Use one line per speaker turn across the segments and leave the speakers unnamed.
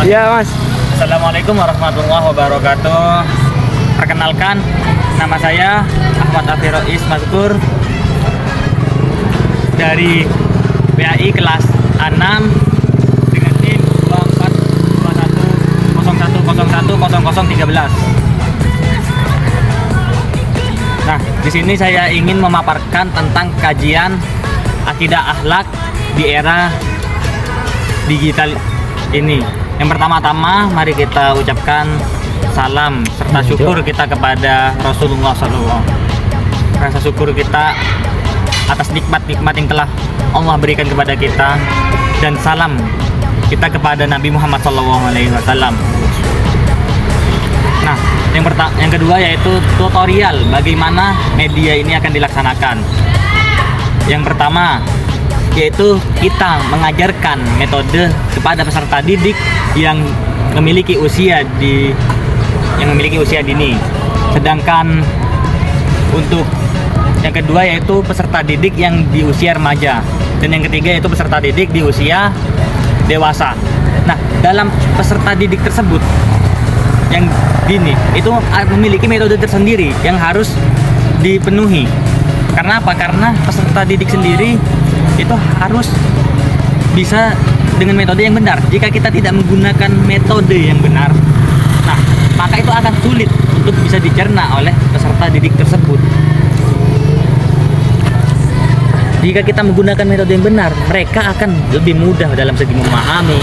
Iya Mas.
Assalamualaikum warahmatullahi wabarakatuh. Perkenalkan, nama saya Ahmad Afirois Mazkur dari PAI kelas A6 dengan tim 242101010013. Nah, di sini saya ingin memaparkan tentang kajian akidah akhlak di era digital ini. Yang pertama-tama, mari kita ucapkan salam serta syukur kita kepada Rasulullah SAW. Rasa syukur kita atas nikmat-nikmat yang telah Allah berikan kepada kita, dan salam kita kepada Nabi Muhammad SAW. Nah, yang kedua yaitu tutorial bagaimana media ini akan dilaksanakan. Yang pertama yaitu kita mengajarkan metode kepada peserta didik yang memiliki usia dini. Sedangkan untuk yang kedua yaitu peserta didik yang di usia remaja, dan yang ketiga yaitu peserta didik di usia dewasa. Nah, dalam peserta didik tersebut yang dini itu memiliki metode tersendiri yang harus dipenuhi. Karena apa? Karena peserta didik sendiri itu harus bisa dengan metode yang benar. Jika kita tidak menggunakan metode yang benar, nah, maka itu akan sulit untuk bisa dicerna oleh peserta didik tersebut. Jika kita menggunakan metode yang benar, mereka akan lebih mudah dalam segi memahami,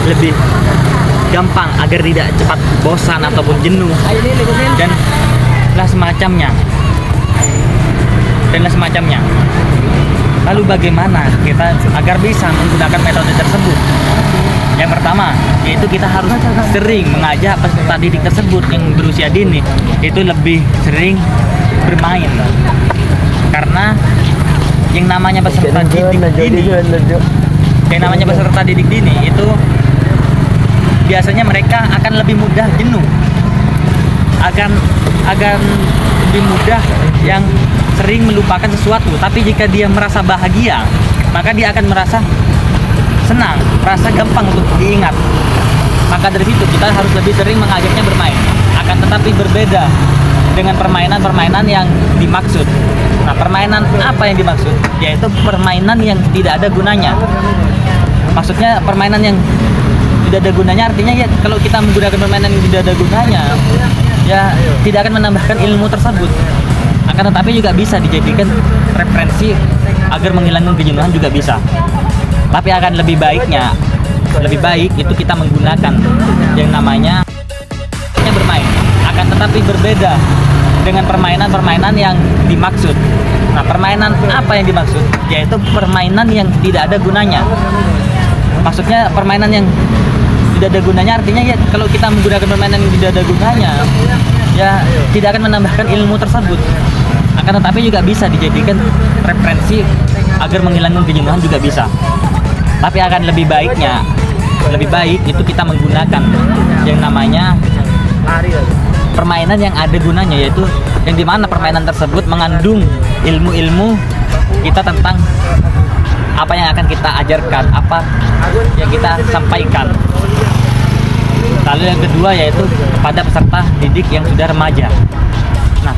lebih gampang agar tidak cepat bosan ataupun jenuh, dan lah semacamnya. Lalu bagaimana kita agar bisa menggunakan metode tersebut? Yang pertama, yaitu kita harus sering mengajak peserta didik tersebut yang berusia dini itu lebih sering bermain. Karena yang namanya peserta didik dini itu biasanya mereka akan lebih mudah jenuh, akan lebih mudah yang sering melupakan sesuatu. Tapi jika dia merasa bahagia, maka dia akan merasa senang, merasa gampang untuk diingat. Maka dari situ kita harus lebih sering mengajaknya bermain. Akan tetapi berbeda dengan permainan-permainan yang dimaksud. Nah, permainan apa yang dimaksud? Yaitu permainan yang tidak ada gunanya. Maksudnya permainan yang tidak ada gunanya artinya ya kalau kita menggunakan permainan yang tidak ada gunanya, ya tidak akan menambahkan ilmu tersebut. Akan tetapi juga bisa dijadikan referensi agar menghilangkan kejenuhan juga bisa. Tapi akan lebih baik itu kita menggunakan yang namanya bermain. Akan tetapi berbeda dengan permainan-permainan yang dimaksud. Nah, permainan apa yang dimaksud? Yaitu permainan yang tidak ada gunanya. Maksudnya permainan yang tidak ada gunanya artinya ya kalau kita menggunakan permainan yang tidak ada gunanya, ya tidak akan menambahkan ilmu tersebut. Akan tetapi juga bisa dijadikan referensi agar menghilangkan kejenuhan juga bisa. Tapi akan lebih baik itu kita menggunakan yang namanya permainan yang ada gunanya, yaitu yang dimana permainan tersebut mengandung ilmu-ilmu kita tentang apa yang akan kita ajarkan, apa yang kita sampaikan. Lalu yang kedua yaitu kepada peserta didik yang sudah remaja. Nah,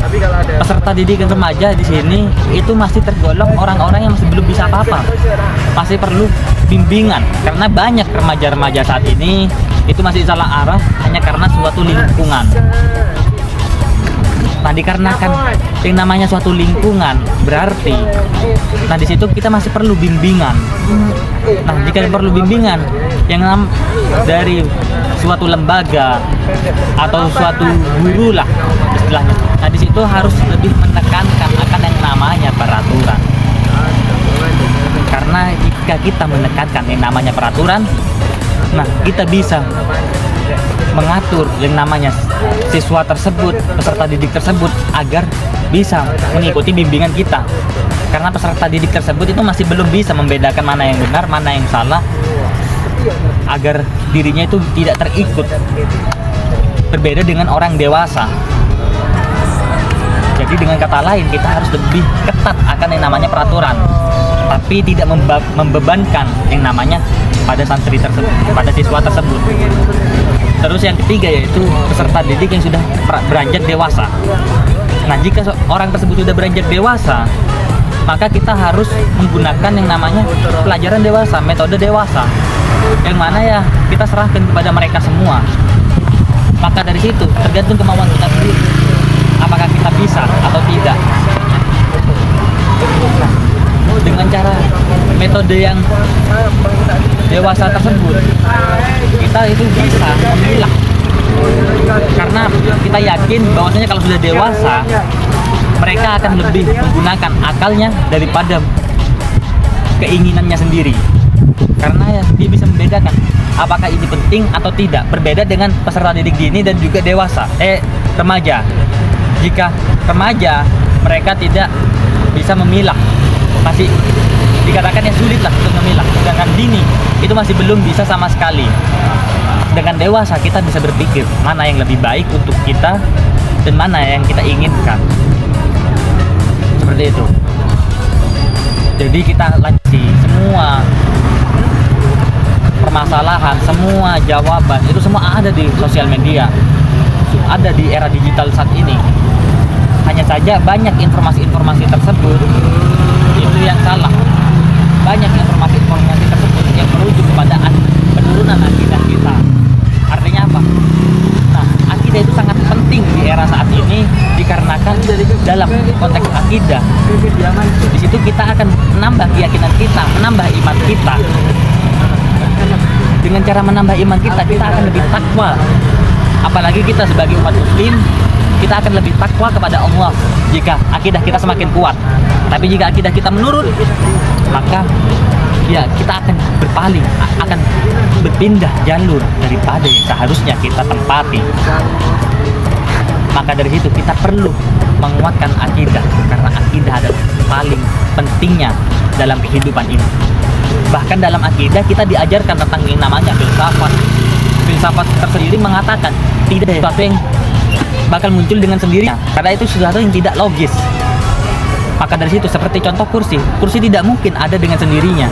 peserta didik yang remaja di sini itu masih tergolong orang-orang yang masih belum bisa apa-apa, masih perlu bimbingan. Karena banyak remaja-remaja saat ini itu masih salah arah hanya karena suatu lingkungan. Nah, dikarenakan yang namanya suatu lingkungan berarti, nah di situ kita masih perlu bimbingan. Nah, jika perlu bimbingan yang dari suatu lembaga atau suatu guru lah istilahnya. Nah, di situ harus lebih menekankan akan yang namanya peraturan. Karena jika kita menekankan yang namanya peraturan, nah kita bisa mengatur yang namanya siswa tersebut, peserta didik tersebut agar bisa mengikuti bimbingan kita. Karena peserta didik tersebut itu masih belum bisa membedakan mana yang benar, mana yang salah, agar dirinya itu tidak terikut. Berbeda dengan orang dewasa. Jadi dengan kata lain kita harus lebih ketat akan yang namanya peraturan, tapi tidak membebankan yang namanya pada santri tersebut, pada siswa tersebut. Terus yang ketiga yaitu peserta didik yang sudah beranjak dewasa. Nah, jika orang tersebut sudah beranjak dewasa, maka kita harus menggunakan yang namanya pelajaran dewasa, metode dewasa, yang mana ya kita serahkan kepada mereka semua. Maka dari situ tergantung kemauan kita sendiri, apakah kita bisa atau tidak. Nah, dengan cara metode yang dewasa tersebut, kita itu bisa memilah, karena kita yakin bahwasanya kalau sudah dewasa mereka akan lebih menggunakan akalnya daripada keinginannya sendiri, karena ya dia bisa membedakan apakah ini penting atau tidak. Berbeda dengan peserta didik dini dan juga remaja. Jika remaja mereka tidak bisa memilah, masih dikatakan yang sulit lah untuk memilah, sedangkan dini itu masih belum bisa sama sekali. Dengan dewasa kita bisa berpikir mana yang lebih baik untuk kita dan mana yang kita inginkan, seperti itu. Jadi kita lanjut semua permasalahan, semua jawaban itu semua ada di sosial media, ada di era digital saat ini. Hanya saja banyak informasi-informasi tersebut itu yang salah. Banyak informasi-informasi tersebut yang merujuk kepada penurunan akidah kita. Artinya apa? Nah, akidah itu sangat penting di era saat ini, dikarenakan dalam konteks akidah di situ kita akan menambah keyakinan kita, menambah iman kita. Dengan cara menambah iman kita, kita akan lebih takwa. Apalagi kita sebagai umat muslim, kita akan lebih takwa kepada Allah jika akidah kita semakin kuat. Tapi jika akidah kita menurun, maka ya kita akan berpaling, akan berpindah jalur daripada yang seharusnya kita tempati. Maka dari situ kita perlu menguatkan akidah, karena akidah adalah paling pentingnya dalam kehidupan ini. Bahkan dalam akidah kita diajarkan tentang yang namanya filsafat. Filsafat tersendiri mengatakan tidak ada sesuatu yang bakal muncul dengan sendirinya, karena itu sesuatu yang tidak logis. Maka dari situ seperti contoh kursi tidak mungkin ada dengan sendirinya,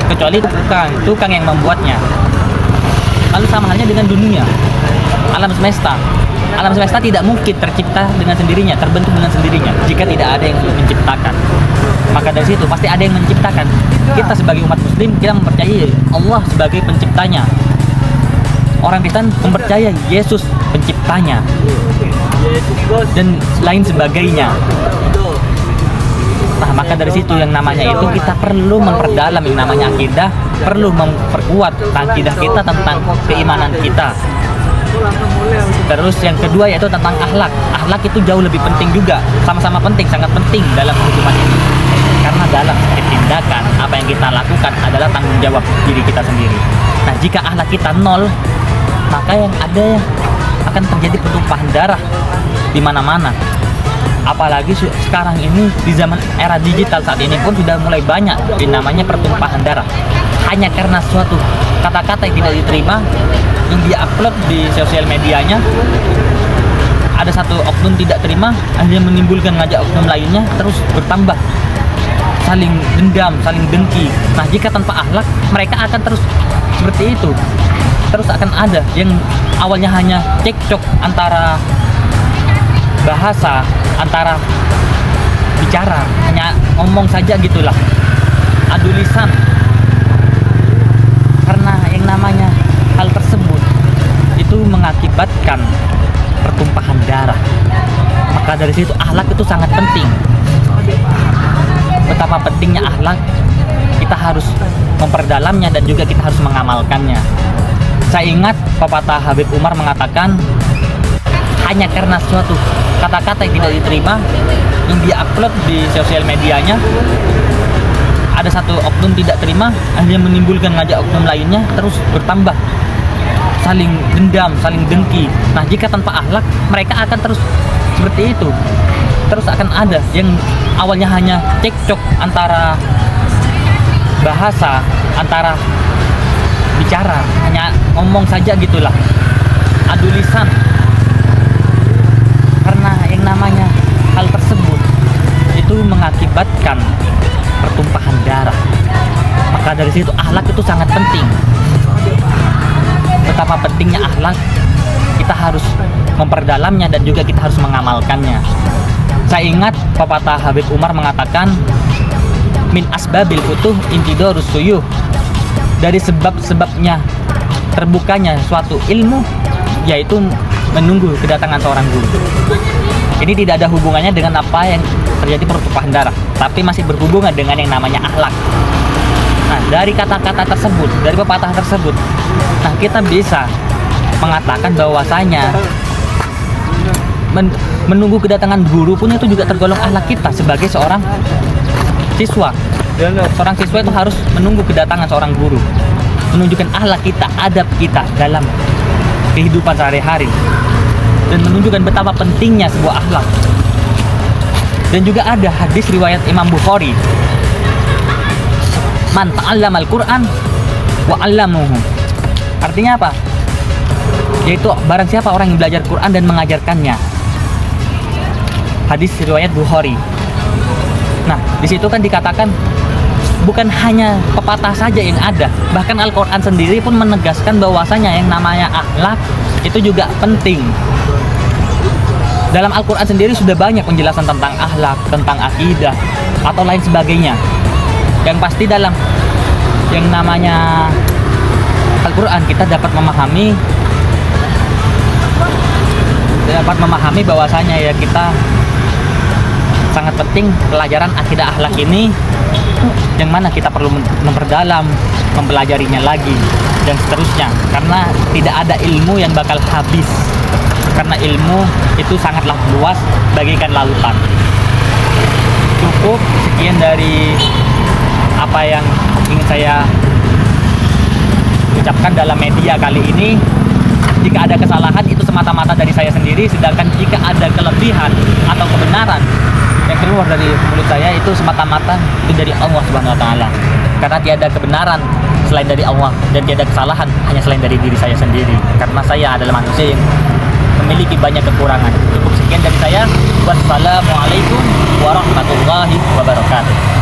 kecuali tukang yang membuatnya. Lalu sama halnya dengan dunia, alam semesta. Alam semesta tidak mungkin tercipta dengan sendirinya, terbentuk dengan sendirinya jika tidak ada yang menciptakan. Maka dari situ pasti ada yang menciptakan. Kita sebagai umat muslim, kita mempercayai Allah sebagai penciptanya. Orang Kristen mempercayai Yesus penciptanya dan lain sebagainya. Nah, maka dari situ yang namanya itu kita perlu memperdalam yang namanya akidah, perlu memperkuat akidah kita tentang keimanan kita. Terus yang kedua yaitu tentang akhlak. Akhlak itu jauh lebih penting juga, sama-sama penting, sangat penting dalam kehidupan ini. Karena dalam setiap tindakan, apa yang kita lakukan adalah tanggung jawab diri kita sendiri. Nah, jika akhlak kita nol, maka yang ada akan terjadi pertumpahan darah di mana-mana. Apalagi sekarang ini di zaman era digital saat ini pun sudah mulai banyak yang namanya pertumpahan darah. Hanya karena suatu kata-kata yang tidak diterima yang dia upload di sosial medianya, ada satu oknum tidak terima, akhirnya menimbulkan ngajak oknum lainnya, terus bertambah saling dendam, saling dengki. Nah, jika tanpa akhlak mereka akan terus seperti itu. Terus akan ada yang awalnya hanya cekcok antara bahasa, antara bicara, hanya ngomong saja gitulah, adu lisan. Karena yang namanya hal tersebut itu mengakibatkan pertumpahan darah. Maka dari situ akhlak itu sangat penting. Betapa pentingnya akhlak, kita harus memperdalamnya dan juga kita harus mengamalkannya. Saya ingat pepatah Habib Umar mengatakan, hanya karena suatu kata-kata yang tidak diterima yang dia upload di sosial medianya, ada satu oknum tidak terima, akhirnya menimbulkan ngajak oknum lainnya, terus bertambah saling dendam, saling dengki. Nah, jika tanpa akhlak mereka akan terus seperti itu. Terus akan ada yang awalnya hanya cekcok antara bahasa, antara bicara, hanya ngomong saja gitulah, adu lisan. Karena yang namanya hal tersebut itu mengakibatkan pertumpahan darah. Maka dari situ akhlak itu sangat penting. betapa pentingnya akhlak, kita harus memperdalamnya dan juga kita harus mengamalkannya. Saya ingat pepatah Habib Umar mengatakan, min asbabil futuh intidarus suyuh, dari sebab-sebabnya terbukanya suatu ilmu yaitu menunggu kedatangan seorang guru. Ini tidak ada hubungannya dengan apa yang terjadi pertumpahan darah, tapi masih berhubungan dengan yang namanya akhlak. Nah, dari kata-kata tersebut, dari pepatah tersebut, nah kita bisa mengatakan bahwasanya menunggu kedatangan guru pun itu juga tergolong akhlak kita sebagai seorang siswa. Seorang siswa itu harus menunggu kedatangan seorang guru, menunjukkan akhlak kita, adab kita dalam kehidupan sehari-hari, dan menunjukkan betapa pentingnya sebuah akhlak. Dan juga ada hadis riwayat Imam Bukhari, man ta'allamal Qur'an wa 'allamuhu. Artinya apa? Yaitu barang siapa orang yang belajar Quran dan mengajarkannya. Hadis riwayat Bukhari. Nah, di situ kan dikatakan bukan hanya pepatah saja yang ada, bahkan Al-Quran sendiri pun menegaskan bahwasanya yang namanya akhlak itu juga penting. Dalam Al-Quran sendiri sudah banyak penjelasan tentang akhlak, tentang akidah, atau lain sebagainya. Yang pasti dalam yang namanya Al-Quran kita dapat memahami bahwasanya ya kita sangat penting pelajaran akidah akhlak ini, yang mana kita perlu memperdalam, mempelajarinya lagi dan seterusnya, karena tidak ada ilmu yang bakal habis, karena ilmu itu sangatlah luas bagaikan lautan. Cukup sekian dari apa yang ingin saya ucapkan dalam media kali ini. Jika ada kesalahan itu semata-mata dari saya sendiri, sedangkan jika ada kelebihan atau kebenaran yang keluar dari mulut saya itu semata-mata itu dari Allah Subhanahu wa taala. Karena tiada kebenaran selain dari Allah dan tiada kesalahan hanya selain dari diri saya sendiri. Karena saya adalah manusia yang memiliki banyak kekurangan. Cukup sekian dari saya. Wassalamualaikum warahmatullahi wabarakatuh.